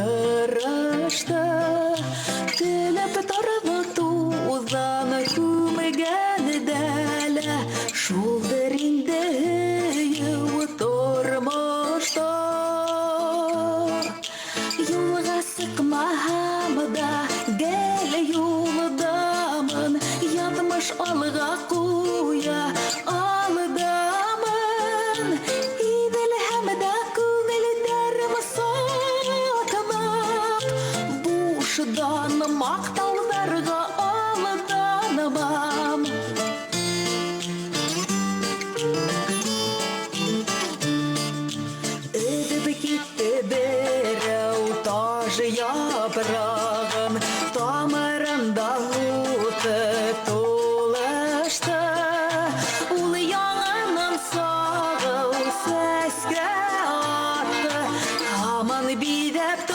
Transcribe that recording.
kırıştı. Dilip tarafı tuzdan kümgen dele. Şul derinde yıvıtırmıştı. Yolga sıkmahamda gel yoldamın. Yatmış alga kuya aldamın. İdil hemde kümilderim satmak. Buşdan maktallarga aldanmam. Ödüp gitti derev taş yaprağın. Tamarında hutu tulaştı. Ul yanının sağı seske attı. Aman bir dep